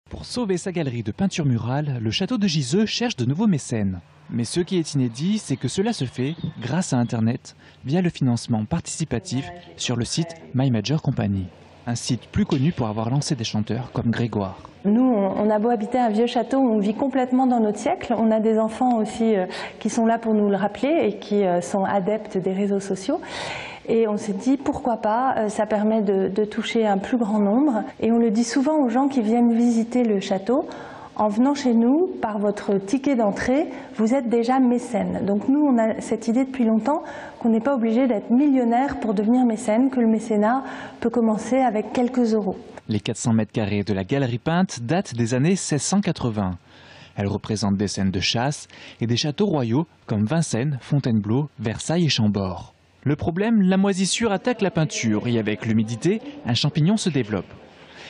Pour sauver sa galerie de peinture murale, le château de Giseux cherche de nouveaux mécènes. Mais ce qui est inédit, c'est que cela se fait grâce à Internet, via le financement participatif sur le site My Major Company. Un site plus connu pour avoir lancé des chanteurs comme Grégoire. Nous, on a beau habiter un vieux château, on vit complètement dans notre siècle. On a des enfants aussi qui sont là pour nous le rappeler et qui sont adeptes des réseaux sociaux. Et on s'est dit, pourquoi pas, ça permet de toucher un plus grand nombre. Et on le dit souvent aux gens qui viennent visiter le château, en venant chez nous, par votre ticket d'entrée, vous êtes déjà mécène. Donc nous, on a cette idée depuis longtemps qu'on n'est pas obligé d'être millionnaire pour devenir mécène, que le mécénat peut commencer avec quelques euros. Les 400 mètres carrés de la galerie peinte datent des années 1680. Elle représente des scènes de chasse et des châteaux royaux comme Vincennes, Fontainebleau, Versailles et Chambord. Le problème, la moisissure attaque la peinture et avec l'humidité, un champignon se développe.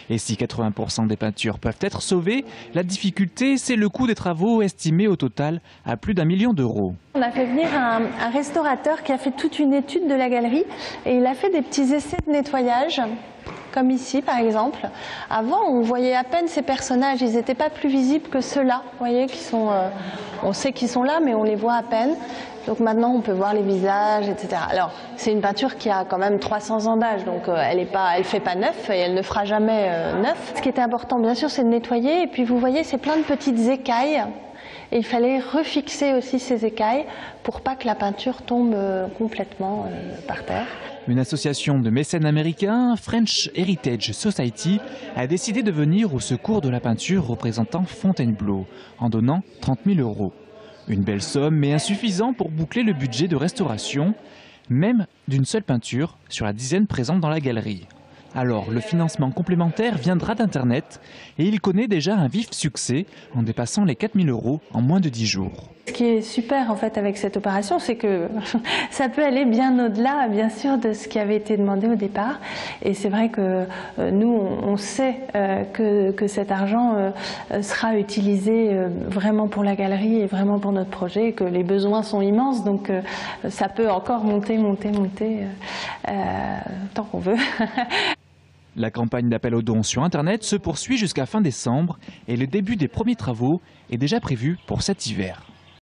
Et si 80% des peintures peuvent être sauvées, la difficulté, c'est le coût des travaux estimé au total à plus d'1 million d'euros. On a fait venir un restaurateur qui a fait toute une étude de la galerie et il a fait des petits essais de nettoyage, comme ici par exemple. Avant, on voyait à peine ces personnages, ils n'étaient pas plus visibles que ceux-là. Vous voyez, on sait qu'ils sont là, mais on les voit à peine. Donc maintenant, on peut voir les visages, etc. Alors, c'est une peinture qui a quand même 300 ans d'âge, donc elle fait pas neuf et elle ne fera jamais neuf. Ce qui était important, bien sûr, c'est de nettoyer. Et puis, vous voyez, c'est plein de petites écailles. Et il fallait refixer aussi ces écailles pour pas que la peinture tombe complètement par terre. Une association de mécènes américains, French Heritage Society, a décidé de venir au secours de la peinture représentant Fontainebleau, en donnant 30 000 euros. Une belle somme, mais insuffisant pour boucler le budget de restauration, même d'une seule peinture sur la dizaine présente dans la galerie. Alors, le financement complémentaire viendra d'Internet et il connaît déjà un vif succès en dépassant les 4 000 euros en moins de 10 jours. Ce qui est super en fait avec cette opération, c'est que ça peut aller bien au-delà, bien sûr, de ce qui avait été demandé au départ. Et c'est vrai que nous, on sait que cet argent sera utilisé vraiment pour la galerie et vraiment pour notre projet, et que les besoins sont immenses. Donc ça peut encore monter tant qu'on veut. La campagne d'appel aux dons sur Internet se poursuit jusqu'à fin décembre et le début des premiers travaux est déjà prévu pour cet hiver.